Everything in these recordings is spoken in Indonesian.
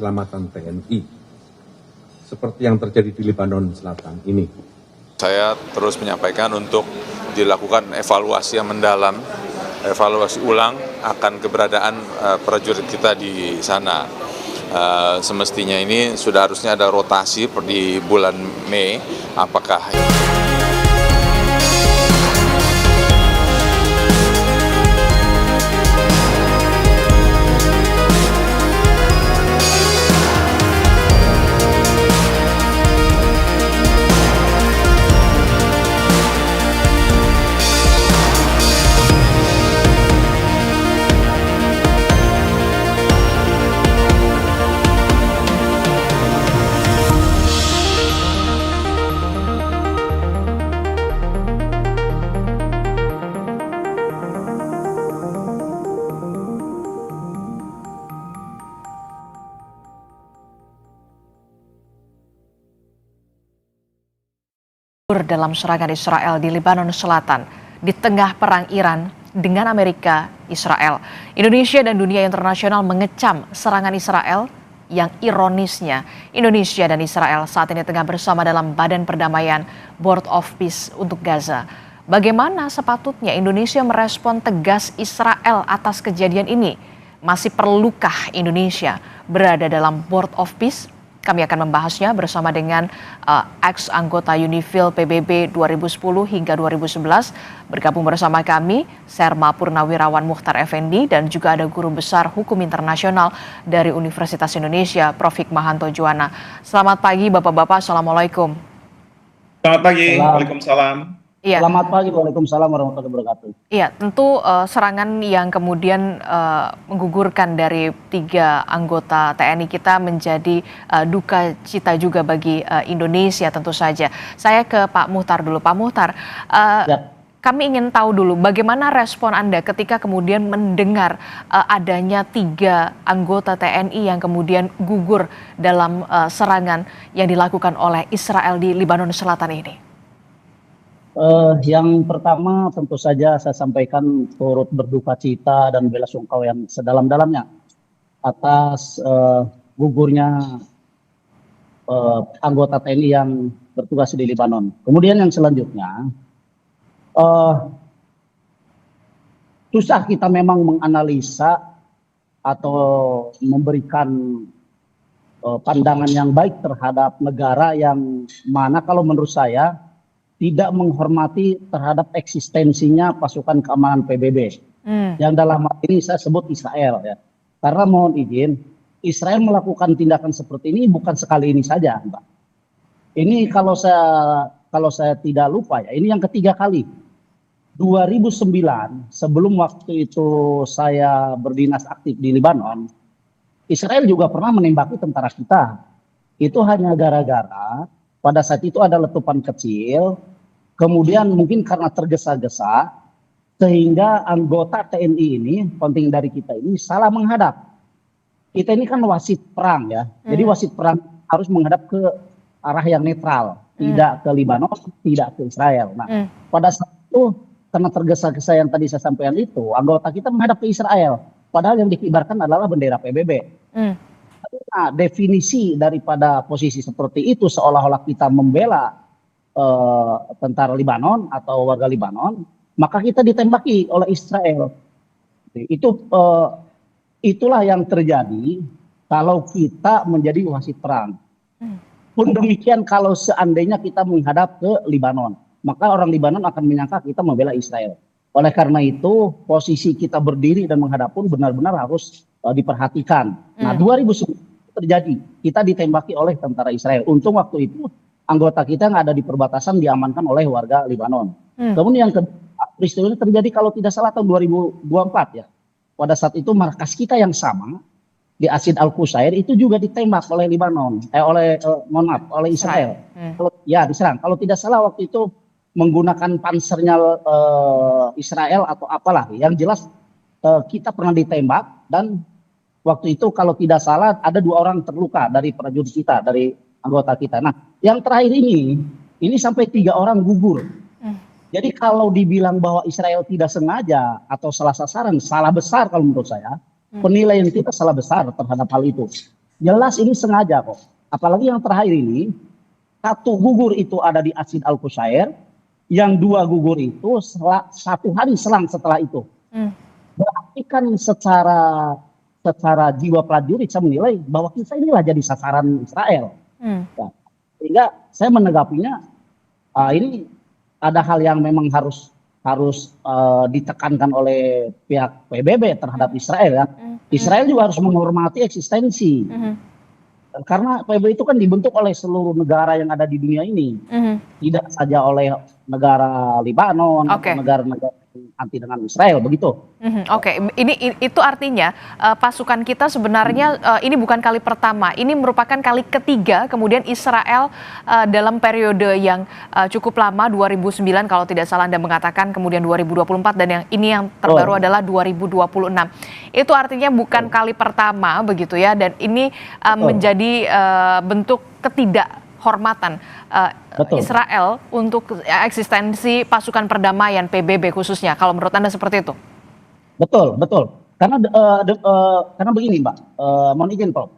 keselamatan TNI, seperti yang terjadi di Lebanon Selatan ini. Saya terus menyampaikan untuk dilakukan evaluasi yang mendalam, evaluasi ulang akan keberadaan prajurit kita di sana. Semestinya ini sudah harusnya ada rotasi di bulan Mei, apakah dalam serangan Israel di Lebanon Selatan di tengah perang Iran dengan Amerika Israel. Indonesia dan dunia internasional mengecam serangan Israel yang ironisnya Indonesia dan Israel saat ini tengah bersama dalam Badan Perdamaian Board of Peace untuk Gaza. Bagaimana sepatutnya Indonesia merespon tegas Israel atas kejadian ini? Masih perlukah Indonesia berada dalam Board of Peace? Kami akan membahasnya bersama dengan ex-anggota Unifil PBB 2010 hingga 2011. Bergabung bersama kami, Serma Purnawirawan Mukhtar Effendi, dan juga ada Guru Besar Hukum Internasional dari Universitas Indonesia, Prof. Hikmahanto Juwana. Selamat pagi Bapak-Bapak, Assalamualaikum. Selamat pagi, Waalaikumsalam. Iya. Selamat pagi, Waalaikumsalam warahmatullahi wabarakatuh. Iya, tentu serangan yang kemudian menggugurkan dari 3 anggota TNI kita menjadi duka cita juga bagi Indonesia tentu saja. Saya ke Pak Muhtar dulu. Pak Muhtar, kami ingin tahu dulu bagaimana respon Anda ketika kemudian mendengar adanya 3 anggota TNI yang kemudian gugur dalam serangan yang dilakukan oleh Israel di Lebanon Selatan ini. Yang pertama tentu saja saya sampaikan turut berduka cita dan bela sungkawa yang sedalam-dalamnya atas gugurnya anggota TNI yang bertugas di Lebanon. Kemudian yang selanjutnya, susah kita memang menganalisa atau memberikan pandangan yang baik terhadap negara yang mana kalau menurut saya tidak menghormati terhadap eksistensinya pasukan keamanan PBB. Yang dalam hal ini saya sebut Israel ya. Karena mohon izin, Israel melakukan tindakan seperti ini bukan sekali ini saja, Mbak. Ini kalau saya tidak lupa ya, ini yang ketiga kali. 2009, sebelum waktu itu saya berdinas aktif di Lebanon, Israel juga pernah menembaki tentara kita. Itu hanya gara-gara pada saat itu ada letupan kecil, kemudian mungkin karena tergesa-gesa, sehingga anggota TNI ini, penting dari kita ini, salah menghadap. Kita ini kan wasit perang ya, jadi wasit perang harus menghadap ke arah yang netral, tidak ke Lebanon, tidak ke Israel. Nah, pada saat itu, karena tergesa-gesa yang tadi saya sampaikan itu, anggota kita menghadap ke Israel, padahal yang dikibarkan adalah bendera PBB. Nah, definisi daripada posisi seperti itu seolah-olah kita membela tentara Lebanon atau warga Lebanon, maka kita ditembaki oleh Israel. Itulah yang terjadi kalau kita menjadi wasit perang. Pun demikian kalau seandainya kita menghadap ke Lebanon, maka orang Lebanon akan menyangka kita membela Israel. Oleh karena itu, posisi kita berdiri dan menghadap pun benar-benar harus diperhatikan. Nah, 2010 terjadi, kita ditembaki oleh tentara Israel. Untung waktu itu anggota kita yang ada di perbatasan diamankan oleh warga Lebanon. Kemudian yang peristiwa ini terjadi kalau tidak salah tahun 2024 ya. Pada saat itu markas kita yang sama di Asid Al-Qusair itu juga ditembak oleh Lebanon, oleh Israel. Diserang. Kalau tidak salah waktu itu menggunakan pansernya Israel atau apalah. Yang jelas kita pernah ditembak dan waktu itu kalau tidak salah ada 2 orang terluka dari prajurit kita, dari anggota kita. Nah, yang terakhir ini sampai 3 orang gugur. Jadi kalau dibilang bahwa Israel tidak sengaja atau salah sasaran, salah besar kalau menurut saya. Penilaian kita salah besar terhadap hal itu. Jelas ini sengaja kok. Apalagi yang terakhir ini, satu gugur itu ada di Asid Al-Qusair, yang dua gugur itu satu hari selang setelah itu. Berarti kan secara jiwa prajurit saya menilai bahwa kita inilah jadi sasaran Israel. Ya. Sehingga saya menanggapinya ini ada hal yang memang harus ditekankan oleh pihak PBB terhadap Israel ya. Israel juga harus menghormati eksistensi. Karena PBB itu kan dibentuk oleh seluruh negara yang ada di dunia ini. Tidak saja oleh negara Lebanon atau negara-negara anti dengan Israel, begitu. Oke, itu artinya pasukan kita sebenarnya ini bukan kali pertama, ini merupakan kali ketiga kemudian Israel dalam periode yang cukup lama 2009 kalau tidak salah Anda mengatakan, kemudian 2024 dan yang ini yang terbaru adalah 2026. Itu artinya bukan kali pertama begitu ya, dan ini menjadi bentuk ketidakhormatan Israel untuk eksistensi pasukan perdamaian PBB khususnya. Kalau menurut Anda seperti itu? Betul. Karena begini, Mbak, mohon izin, Prof.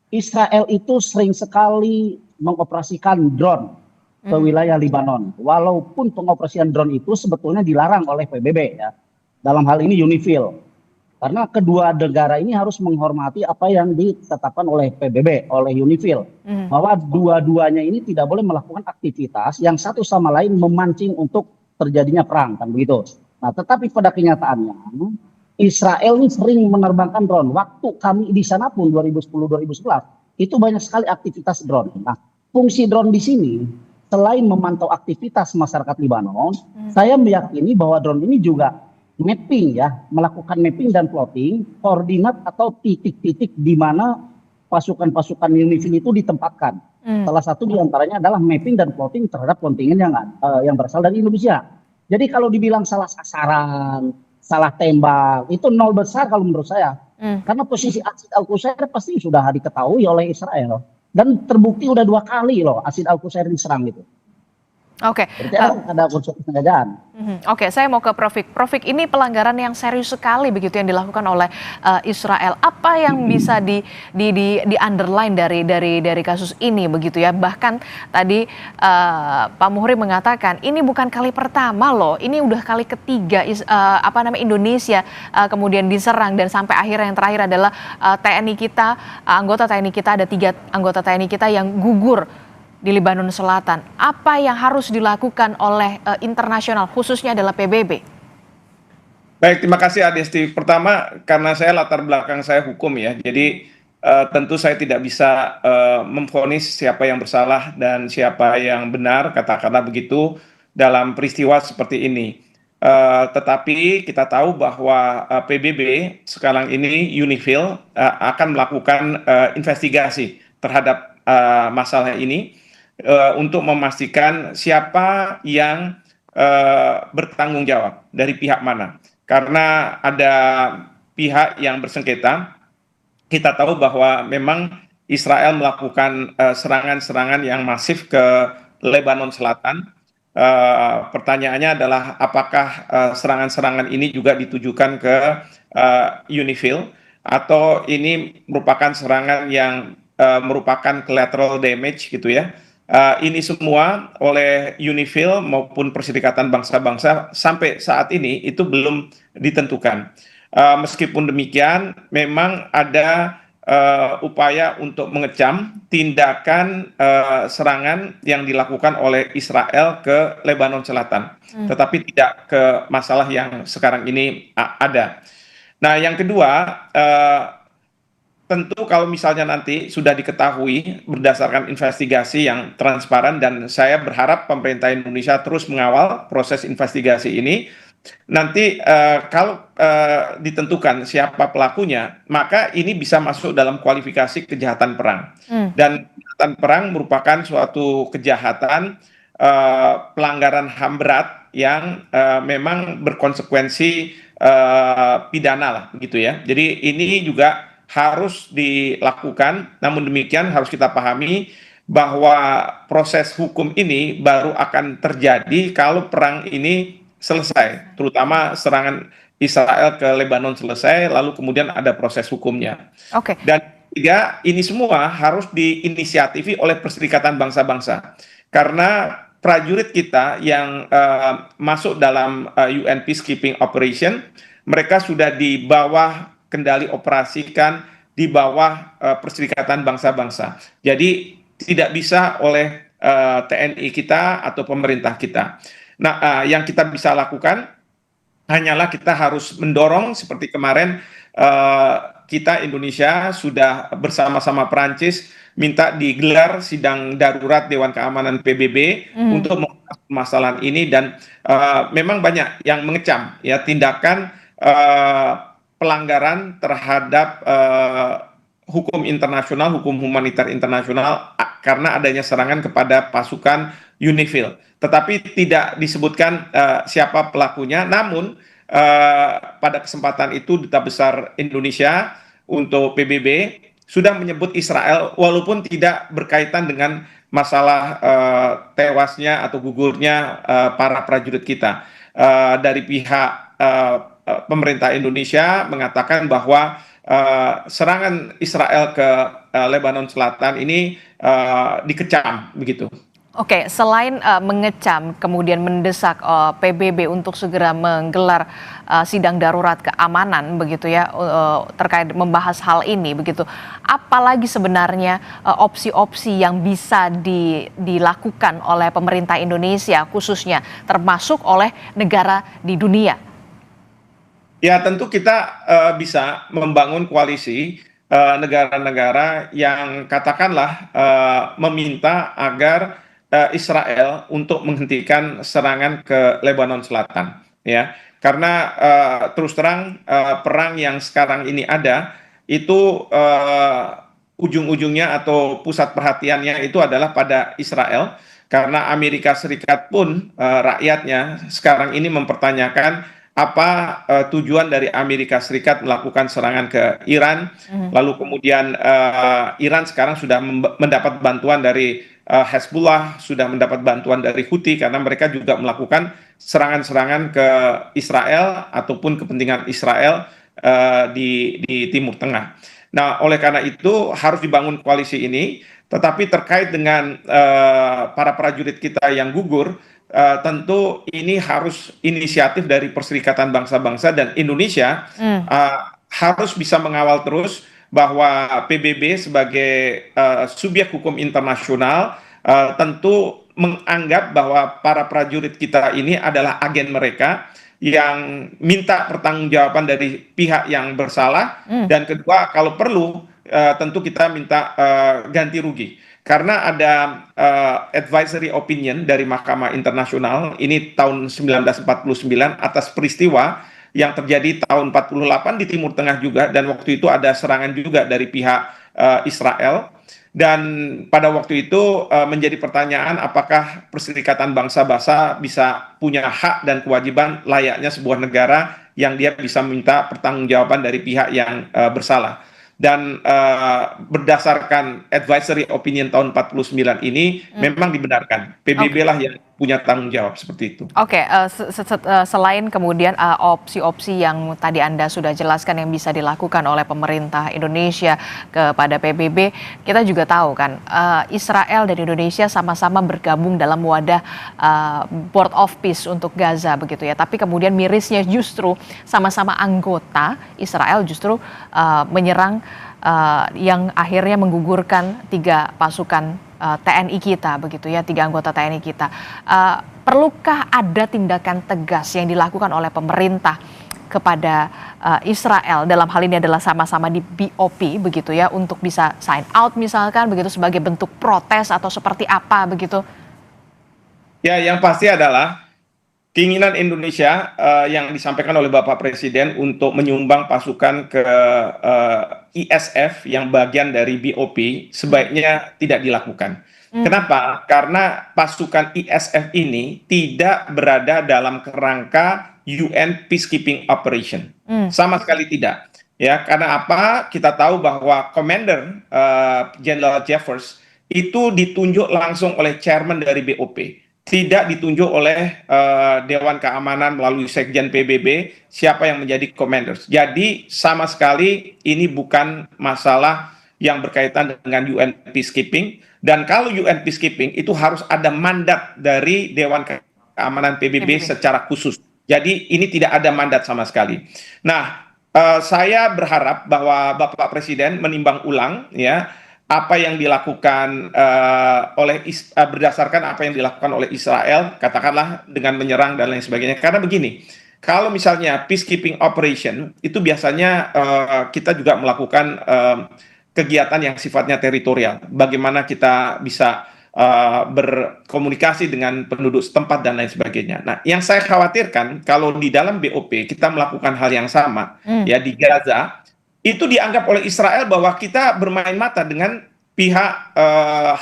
Israel itu sering sekali mengoperasikan drone ke wilayah Lebanon. Walaupun pengoperasian drone itu sebetulnya dilarang oleh PBB ya. Dalam hal ini UNIFIL. Karena kedua negara ini harus menghormati apa yang ditetapkan oleh PBB, oleh UNIFIL. Bahwa dua-duanya ini tidak boleh melakukan aktivitas yang satu sama lain memancing untuk terjadinya perang, kan begitu. Nah, tetapi pada kenyataannya, Israel ini sering menerbangkan drone. Waktu kami di sana pun 2010-2011, itu banyak sekali aktivitas drone. Nah, fungsi drone di sini, selain memantau aktivitas masyarakat Lebanon, saya meyakini bahwa drone ini juga mapping ya, melakukan mapping dan plotting koordinat atau titik-titik di mana pasukan-pasukan UNIFIL itu ditempatkan. Salah satu diantaranya adalah mapping dan plotting terhadap kontingen yang berasal dari Indonesia. Jadi kalau dibilang salah sasaran, salah tembak, itu nol besar kalau menurut saya. Karena posisi Asid Al-Qusair pasti sudah diketahui oleh Israel. Dan terbukti udah 2 kali loh Asid Al-Qusair diserang gitu. Oke. Berarti ada unsur kesengajaan. Oke, saya mau ke Prof. Prof, ini pelanggaran yang serius sekali begitu yang dilakukan oleh Israel. Apa yang bisa di underline dari kasus ini begitu ya? Bahkan tadi Pak Muhri mengatakan ini bukan kali pertama loh, ini udah kali ketiga Indonesia kemudian diserang, dan sampai akhirnya yang terakhir adalah TNI kita, anggota TNI kita, ada 3 anggota TNI kita yang gugur di Lebanon Selatan. Apa yang harus dilakukan oleh internasional, khususnya adalah PBB? Baik, terima kasih Adesti. Pertama, karena saya latar belakang saya hukum ya, jadi tentu saya tidak bisa memvonis siapa yang bersalah dan siapa yang benar, katakanlah begitu, dalam peristiwa seperti ini. Tetapi kita tahu bahwa PBB sekarang ini UNIFIL akan melakukan investigasi terhadap masalah ini untuk memastikan siapa yang bertanggung jawab dari pihak mana. Karena ada pihak yang bersengketa, kita tahu bahwa memang Israel melakukan serangan-serangan yang masif ke Lebanon Selatan. Pertanyaannya adalah apakah serangan-serangan ini juga ditujukan ke UNIFIL atau ini merupakan serangan yang merupakan collateral damage gitu ya. Ini semua oleh UNIFIL maupun Perserikatan Bangsa-Bangsa sampai saat ini itu belum ditentukan. Meskipun demikian, memang ada upaya untuk mengecam tindakan serangan yang dilakukan oleh Israel ke Lebanon Selatan, tetapi tidak ke masalah yang sekarang ini ada. Nah, yang kedua, tentu kalau misalnya nanti sudah diketahui berdasarkan investigasi yang transparan, dan saya berharap pemerintah Indonesia terus mengawal proses investigasi ini, nanti kalau ditentukan siapa pelakunya, maka ini bisa masuk dalam kualifikasi kejahatan perang. Dan kejahatan perang merupakan suatu kejahatan pelanggaran HAM berat yang memang berkonsekuensi pidana lah gitu ya. Jadi ini juga harus dilakukan, namun demikian harus kita pahami bahwa proses hukum ini baru akan terjadi kalau perang ini selesai, terutama serangan Israel ke Lebanon selesai, lalu kemudian ada proses hukumnya. Oke. Dan ketiga, ini semua harus diinisiatifi oleh Perserikatan Bangsa-Bangsa. Karena prajurit kita yang masuk dalam UN Peacekeeping Operation, mereka sudah di bawah kendali operasikan di bawah Perserikatan Bangsa-Bangsa. Jadi tidak bisa oleh TNI kita atau pemerintah kita. Nah, yang kita bisa lakukan hanyalah kita harus mendorong seperti kemarin kita Indonesia sudah bersama-sama Perancis minta digelar sidang darurat Dewan Keamanan PBB untuk membahas permasalahan ini, dan memang banyak yang mengecam ya tindakan pelanggaran terhadap hukum internasional, hukum humaniter internasional karena adanya serangan kepada pasukan UNIFIL. Tetapi tidak disebutkan siapa pelakunya. Namun pada kesempatan itu Duta Besar Indonesia untuk PBB sudah menyebut Israel walaupun tidak berkaitan dengan masalah tewasnya atau gugurnya para prajurit kita. Dari pihak pemerintah Indonesia mengatakan bahwa serangan Israel ke Lebanon Selatan ini dikecam begitu. Oke, selain mengecam, kemudian mendesak PBB untuk segera menggelar sidang darurat keamanan, begitu ya, terkait membahas hal ini, begitu. Apalagi sebenarnya opsi-opsi yang bisa dilakukan oleh pemerintah Indonesia, khususnya termasuk oleh negara di dunia? Ya, tentu kita bisa membangun koalisi negara-negara yang katakanlah meminta agar Israel untuk menghentikan serangan ke Lebanon Selatan, ya, karena terus terang perang yang sekarang ini ada itu ujung-ujungnya atau pusat perhatiannya itu adalah pada Israel, karena Amerika Serikat pun rakyatnya sekarang ini mempertanyakan apa tujuan dari Amerika Serikat melakukan serangan ke Iran, lalu kemudian Iran sekarang sudah mendapat bantuan dari Hezbollah, sudah mendapat bantuan dari Houthi karena mereka juga melakukan serangan-serangan ke Israel ataupun kepentingan Israel di Timur Tengah. Nah, oleh karena itu harus dibangun koalisi ini, tetapi terkait dengan para prajurit kita yang gugur, tentu ini harus inisiatif dari Perserikatan Bangsa-Bangsa, dan Indonesia harus bisa mengawal terus bahwa PBB sebagai subjek hukum internasional tentu menganggap bahwa para prajurit kita ini adalah agen mereka yang minta pertanggungjawaban dari pihak yang bersalah, dan kedua kalau perlu tentu kita minta ganti rugi. Karena ada advisory opinion dari Mahkamah Internasional ini tahun 1949 atas peristiwa yang terjadi tahun 48 di Timur Tengah juga, dan waktu itu ada serangan juga dari pihak Israel, dan pada waktu itu menjadi pertanyaan apakah Perserikatan Bangsa-Bangsa bisa punya hak dan kewajiban layaknya sebuah negara yang dia bisa minta pertanggungjawaban dari pihak yang bersalah. Dan berdasarkan advisory opinion tahun 49 ini memang dibenarkan PBB lah yang punya tanggung jawab seperti itu. Oke, selain kemudian opsi-opsi yang tadi Anda sudah jelaskan yang bisa dilakukan oleh pemerintah Indonesia kepada PBB, kita juga tahu kan Israel dan Indonesia sama-sama bergabung dalam wadah Board of Peace untuk Gaza begitu ya. Tapi kemudian mirisnya justru sama-sama anggota, Israel justru menyerang yang akhirnya menggugurkan 3 pasukan TNI kita begitu ya, 3 anggota TNI kita. Perlukah ada tindakan tegas yang dilakukan oleh pemerintah kepada Israel dalam hal ini adalah sama-sama di BOP begitu ya, untuk bisa sign out misalkan begitu sebagai bentuk protes atau seperti apa begitu? Ya, yang pasti adalah keinginan Indonesia yang disampaikan oleh Bapak Presiden untuk menyumbang pasukan ke ISF yang bagian dari BOP sebaiknya tidak dilakukan. Kenapa? Karena pasukan ISF ini tidak berada dalam kerangka UN Peacekeeping Operation. Sama sekali tidak. Ya, karena apa? Kita tahu bahwa Commander General Jeffers itu ditunjuk langsung oleh chairman dari BOP. Tidak ditunjuk oleh Dewan Keamanan melalui Sekjen PBB siapa yang menjadi commanders. Jadi sama sekali ini bukan masalah yang berkaitan dengan UN peacekeeping, dan kalau UN peacekeeping itu harus ada mandat dari Dewan Keamanan PBB secara khusus. Jadi ini tidak ada mandat sama sekali. Nah, saya berharap bahwa Bapak Presiden menimbang ulang ya apa yang dilakukan berdasarkan apa yang dilakukan oleh Israel, katakanlah dengan menyerang dan lain sebagainya. Karena begini, kalau misalnya peacekeeping operation itu biasanya kita juga melakukan kegiatan yang sifatnya teritorial. Bagaimana kita bisa berkomunikasi dengan penduduk setempat dan lain sebagainya. Nah, yang saya khawatirkan kalau di dalam BOP kita melakukan hal yang sama ya di Gaza, itu dianggap oleh Israel bahwa kita bermain mata dengan pihak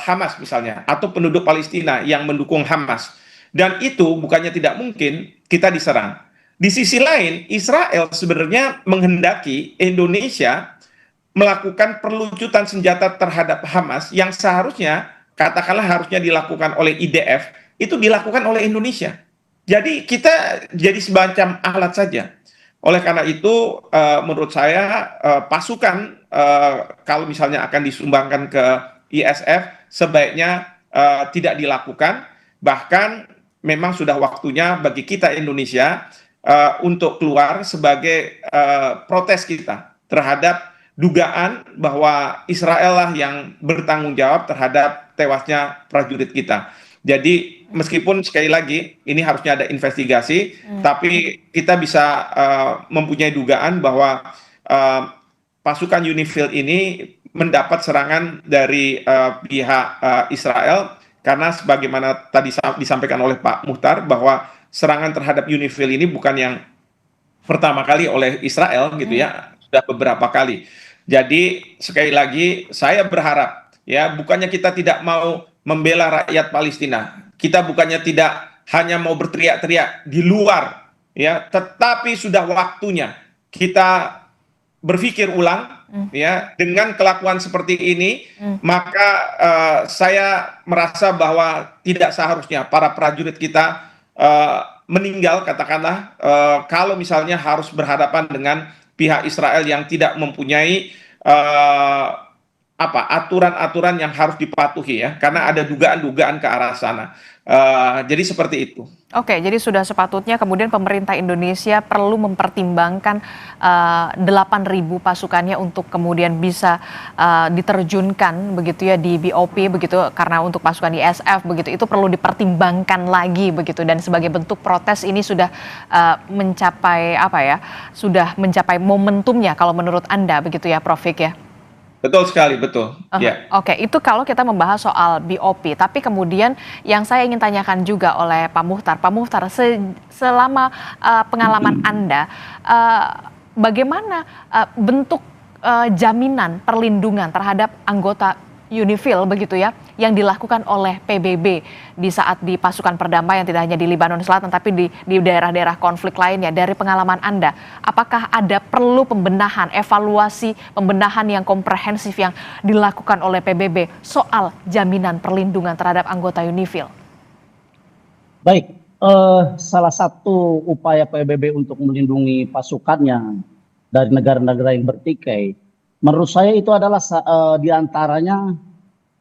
Hamas misalnya atau penduduk Palestina yang mendukung Hamas. Dan itu bukannya tidak mungkin kita diserang. Di sisi lain, Israel sebenarnya menghendaki Indonesia melakukan perlucutan senjata terhadap Hamas yang seharusnya katakanlah harusnya dilakukan oleh IDF, itu dilakukan oleh Indonesia. Jadi kita jadi semacam alat saja. Oleh karena itu, menurut saya pasukan kalau misalnya akan disumbangkan ke ISF, sebaiknya tidak dilakukan. Bahkan memang sudah waktunya bagi kita Indonesia untuk keluar sebagai protes kita terhadap dugaan bahwa Israel lah yang bertanggung jawab terhadap tewasnya prajurit kita. Jadi meskipun sekali lagi ini harusnya ada investigasi, tapi kita bisa mempunyai dugaan bahwa pasukan UNIFIL ini mendapat serangan dari pihak Israel karena sebagaimana tadi disampaikan oleh Pak Muhtar bahwa serangan terhadap UNIFIL ini bukan yang pertama kali oleh Israel gitu ya, sudah beberapa kali. Jadi sekali lagi saya berharap ya bukannya kita tidak mau membela rakyat Palestina, kita bukannya tidak hanya mau berteriak-teriak di luar ya, tetapi sudah waktunya kita berpikir ulang ya dengan kelakuan seperti ini, maka saya merasa bahwa tidak seharusnya para prajurit kita meninggal katakanlah kalau misalnya harus berhadapan dengan pihak Israel yang tidak mempunyai aturan-aturan yang harus dipatuhi ya, karena ada dugaan-dugaan ke arah sana. Jadi seperti itu. Oke, jadi sudah sepatutnya kemudian pemerintah Indonesia perlu mempertimbangkan 8.000 pasukannya untuk kemudian bisa diterjunkan begitu ya di BOP begitu, karena untuk pasukan ISF begitu itu perlu dipertimbangkan lagi begitu, dan sebagai bentuk protes ini sudah mencapai sudah mencapai momentumnya kalau menurut Anda begitu ya Prof Fik ya? Betul sekali, betul. Ya. Oke, itu kalau kita membahas soal BOP. Tapi kemudian yang saya ingin tanyakan juga oleh Pak Muhtar, selama pengalaman Anda, bagaimana bentuk jaminan perlindungan terhadap anggota UNIFIL begitu ya, yang dilakukan oleh PBB di saat di pasukan perdamaian tidak hanya di Libanon Selatan tapi di daerah-daerah konflik lainnya. Dari pengalaman Anda, apakah ada perlu pembenahan, evaluasi pembenahan yang komprehensif yang dilakukan oleh PBB soal jaminan perlindungan terhadap anggota UNIFIL? Baik, salah satu upaya PBB untuk melindungi pasukannya dari negara-negara yang bertikai, menurut saya itu adalah diantaranya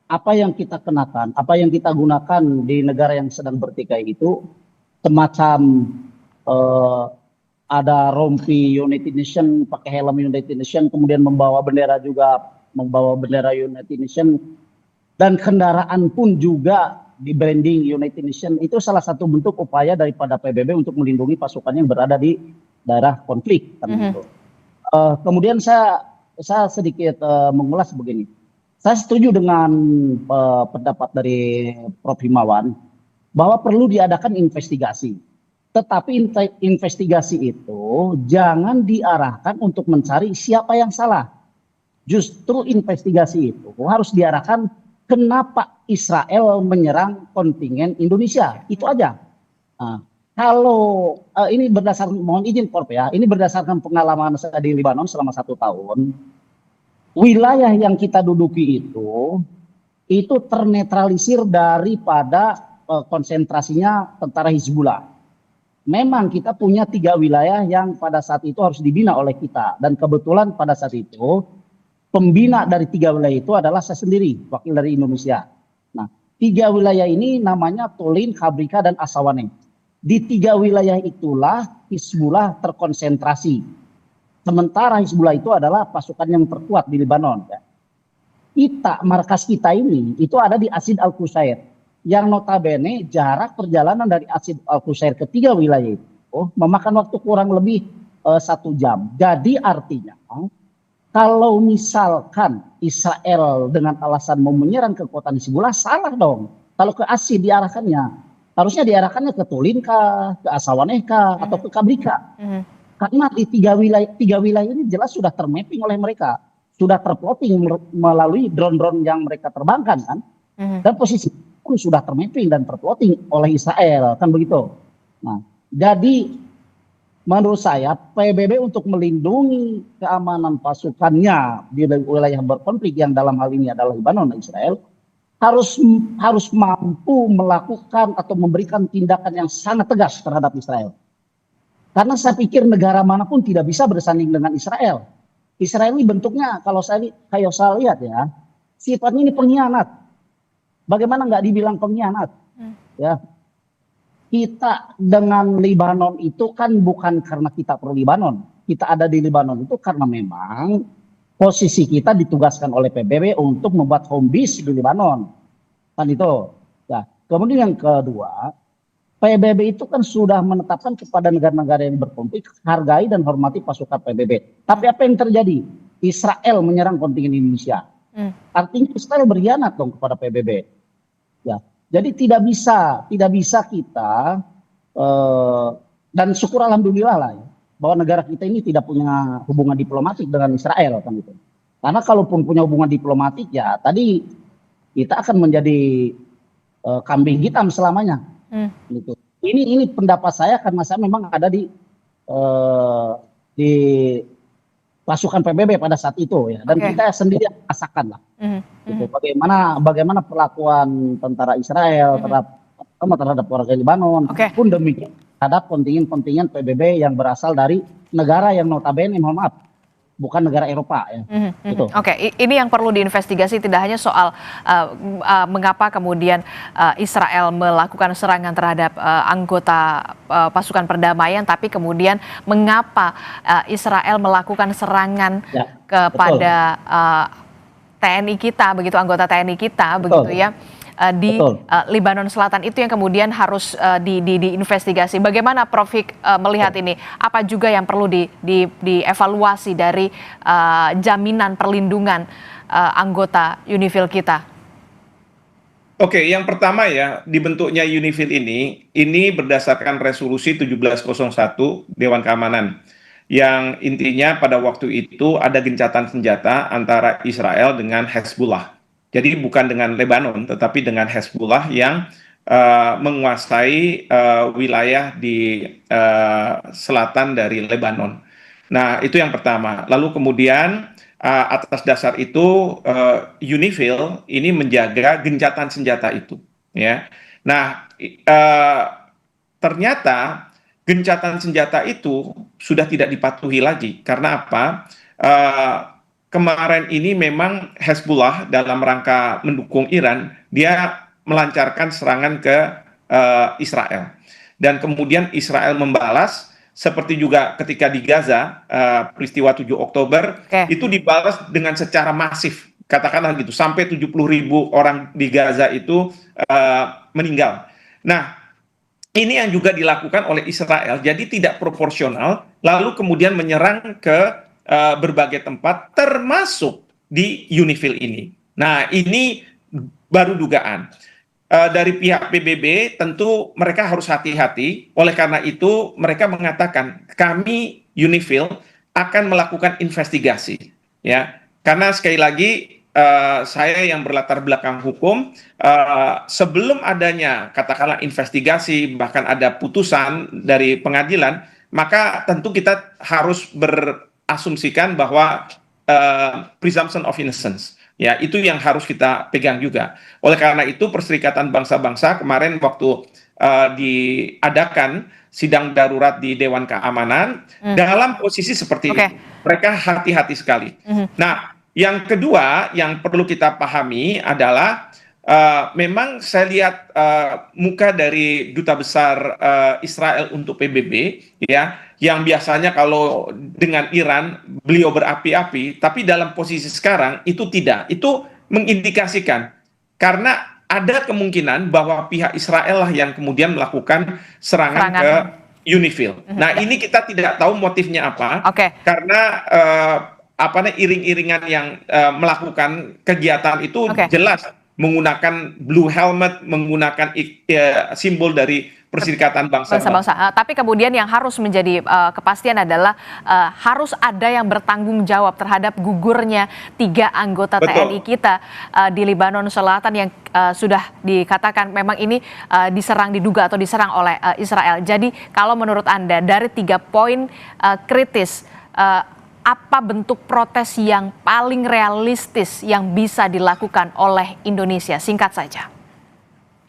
apa yang kita kenakan, apa yang kita gunakan di negara yang sedang bertikai itu semacam ada rompi United Nation, pakai helm United Nation, kemudian membawa bendera United Nation, dan kendaraan pun juga di branding United Nation. Itu salah satu bentuk upaya daripada PBB untuk melindungi pasukan yang berada di daerah konflik. Kemudian saya sedikit mengulas begini. Saya setuju dengan pendapat dari Prof. Himawan bahwa perlu diadakan investigasi. Tetapi investigasi itu jangan diarahkan untuk mencari siapa yang salah. Justru investigasi itu harus diarahkan kenapa Israel menyerang kontingen Indonesia. Itu aja. Nah, kalau ini berdasarkan, mohon izin Prof ya, ini berdasarkan pengalaman saya di Libanon selama 1 tahun. Wilayah yang kita duduki itu ternetralisir daripada konsentrasinya tentara Hizbullah. Memang kita punya 3 wilayah yang pada saat itu harus dibina oleh kita, dan kebetulan pada saat itu pembina dari 3 wilayah itu adalah saya sendiri, wakil dari Indonesia. Nah, 3 wilayah ini namanya Tolin, Kabrika, dan Asawane. Di 3 wilayah itulah Hizbullah terkonsentrasi. Sementara Hizbullah itu adalah pasukan yang terkuat di Lebanon. Ya. Markas kita ini itu ada di Asid Al-Qusair. Yang notabene jarak perjalanan dari Asid Al-Qusair ke 3 wilayah itu memakan waktu kurang lebih 1 jam. Jadi artinya kalau misalkan Israel dengan alasan mau menyerang ke kota Hizbullah, salah dong. Kalau ke Asid diarahkannya, harusnya diarahkannya ke Tolinka, ke Asawaneka, atau ke Kabrika. Karena di 3 wilayah ini jelas sudah termapping oleh mereka, sudah terplotting melalui drone-drone yang mereka terbangkan kan, dan posisi pun sudah termapping dan terplotting oleh Israel, kan begitu. Nah, jadi menurut saya PBB untuk melindungi keamanan pasukannya di wilayah berkonflik yang dalam hal ini adalah Lebanon dan Israel harus mampu melakukan atau memberikan tindakan yang sangat tegas terhadap Israel. Karena saya pikir negara manapun tidak bisa bersanding dengan Israel. Israel ini bentuknya kalau saya lihat ya, sifatnya ini pengkhianat. Bagaimana nggak dibilang pengkhianat? Ya. Kita dengan Lebanon itu kan bukan karena kita pro Lebanon. Kita ada di Lebanon itu karena memang posisi kita ditugaskan oleh PBB untuk membuat home base di Lebanon. Kan itu. Ya. Kemudian yang kedua, PBB itu kan sudah menetapkan kepada negara-negara yang berkonflik, hargai dan hormati pasukan PBB. Tapi apa yang terjadi? Israel menyerang kontingen Indonesia. Artinya Israel berkhianat dong kepada PBB. Ya. Jadi tidak bisa kita dan syukur alhamdulillah lah ya, bahwa negara kita ini tidak punya hubungan diplomatik dengan Israel kan itu. Karena kalaupun punya hubungan diplomatik ya tadi kita akan menjadi kambing hitam selamanya. Gitu. Ini pendapat saya karena saya memang ada di pasukan PBB pada saat itu ya, dan kita sendiri rasakan lah. Gitu. Bagaimana perlakuan tentara Israel terhadap warga Lebanon, pun demikian terhadap kontingen-kontingen PBB yang berasal dari negara yang notabene, mohon maaf, bukan negara Eropa ya. Gitu. Ini yang perlu diinvestigasi, tidak hanya soal mengapa kemudian Israel melakukan serangan terhadap anggota pasukan perdamaian, tapi kemudian mengapa Israel melakukan serangan kepada TNI kita, begitu, anggota TNI kita, begitu ya, di Lebanon Selatan. Itu yang kemudian harus diinvestigasi. Bagaimana Prof Hik melihat ini? Apa juga yang perlu dievaluasi dari jaminan perlindungan anggota UNIFIL kita? Oke, yang pertama ya, dibentuknya UNIFIL ini berdasarkan resolusi 1701 Dewan Keamanan. Yang intinya pada waktu itu ada gencatan senjata antara Israel dengan Hezbollah. Jadi bukan dengan Lebanon, tetapi dengan Hezbollah yang menguasai wilayah di selatan dari Lebanon. Nah, itu yang pertama. Lalu kemudian atas dasar itu UNIFIL ini menjaga gencatan senjata itu. Ya. Nah, ternyata gencatan senjata itu sudah tidak dipatuhi lagi. Karena apa? Kemarin ini memang Hezbollah dalam rangka mendukung Iran, dia melancarkan serangan ke Israel. Dan kemudian Israel membalas, seperti juga ketika di Gaza, peristiwa 7 Oktober, itu dibalas dengan secara masif. Katakanlah gitu, sampai 70.000 orang di Gaza itu meninggal. Nah, ini yang juga dilakukan oleh Israel, jadi tidak proporsional, lalu kemudian menyerang ke berbagai tempat, termasuk di UNIFIL ini. Nah, ini baru dugaan. Dari pihak PBB tentu mereka harus hati-hati, oleh karena itu mereka mengatakan, kami UNIFIL akan melakukan investigasi. Ya, karena sekali lagi, saya yang berlatar belakang hukum, sebelum adanya katakanlah investigasi, bahkan ada putusan dari pengadilan, maka tentu kita harus berasumsikan bahwa presumption of innocence, ya, itu yang harus kita pegang juga. Oleh karena itu Perserikatan Bangsa-Bangsa kemarin waktu diadakan sidang darurat di Dewan Keamanan dalam posisi seperti itu, mereka hati-hati sekali. Nah, Yang kedua yang perlu kita pahami adalah memang saya lihat muka dari Duta Besar Israel untuk PBB ya, yang biasanya kalau dengan Iran beliau berapi-api, tapi dalam posisi sekarang itu tidak. Itu mengindikasikan karena ada kemungkinan bahwa pihak Israel lah yang kemudian melakukan serangan ke UNIFIL. Nah, ini kita tidak tahu motifnya apa, karena iring-iringan yang melakukan kegiatan itu jelas menggunakan blue helmet, menggunakan simbol dari Perserikatan Bangsa-Bangsa. Tapi kemudian yang harus menjadi kepastian adalah harus ada yang bertanggung jawab terhadap gugurnya 3 anggota TNI kita di Lebanon Selatan yang sudah dikatakan memang ini diduga atau diserang oleh Israel. Jadi kalau menurut Anda dari 3 poin kritis, apa bentuk protes yang paling realistis yang bisa dilakukan oleh Indonesia? Singkat saja.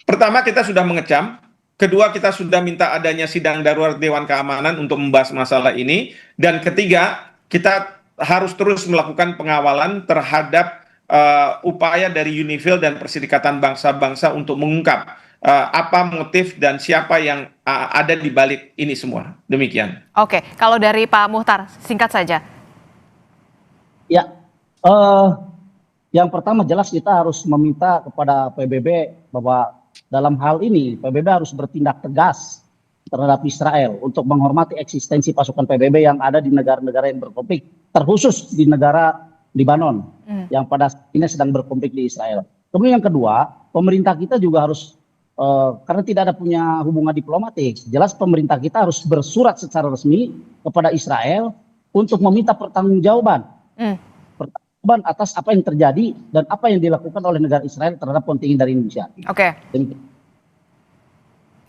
Pertama, kita sudah mengecam. Kedua, kita sudah minta adanya sidang darurat Dewan Keamanan untuk membahas masalah ini. Dan ketiga, kita harus terus melakukan pengawalan terhadap upaya dari UNIFIL dan Perserikatan Bangsa-Bangsa untuk mengungkap apa motif dan siapa yang ada di balik ini semua. Demikian. Oke, kalau dari Pak Muhtar, singkat saja. Ya, yang pertama jelas kita harus meminta kepada PBB bahwa dalam hal ini PBB harus bertindak tegas terhadap Israel untuk menghormati eksistensi pasukan PBB yang ada di negara-negara yang berkonflik, terkhusus di negara Lebanon yang pada saat ini sedang berkonflik di Israel. Kemudian yang kedua, pemerintah kita juga harus karena tidak ada punya hubungan diplomatik, jelas pemerintah kita harus bersurat secara resmi kepada Israel untuk meminta pertanggungjawaban atas apa yang terjadi dan apa yang dilakukan oleh negara Israel terhadap kontingen dari Indonesia.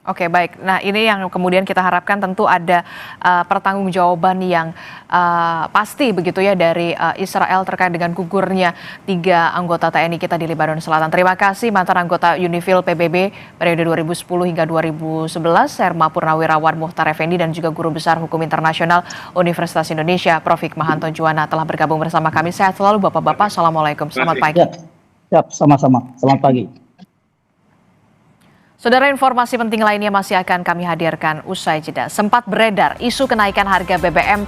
Oke, baik. Nah, ini yang kemudian kita harapkan tentu ada pertanggungjawaban yang pasti begitu ya dari Israel terkait dengan gugurnya 3 anggota TNI kita di Lebanon Selatan. Terima kasih mantan anggota UNIFIL PBB periode 2010 hingga 2011, Herma Purnawirawan Muhtar Effendi, dan juga Guru Besar Hukum Internasional Universitas Indonesia, Prof. Hikmahanto Juwana telah bergabung bersama kami. Sehat selalu Bapak-Bapak. Assalamualaikum. Selamat pagi. Siap, sama-sama. Selamat pagi. Saudara, informasi penting lainnya masih akan kami hadirkan usai jeda. Sempat beredar isu kenaikan harga BBM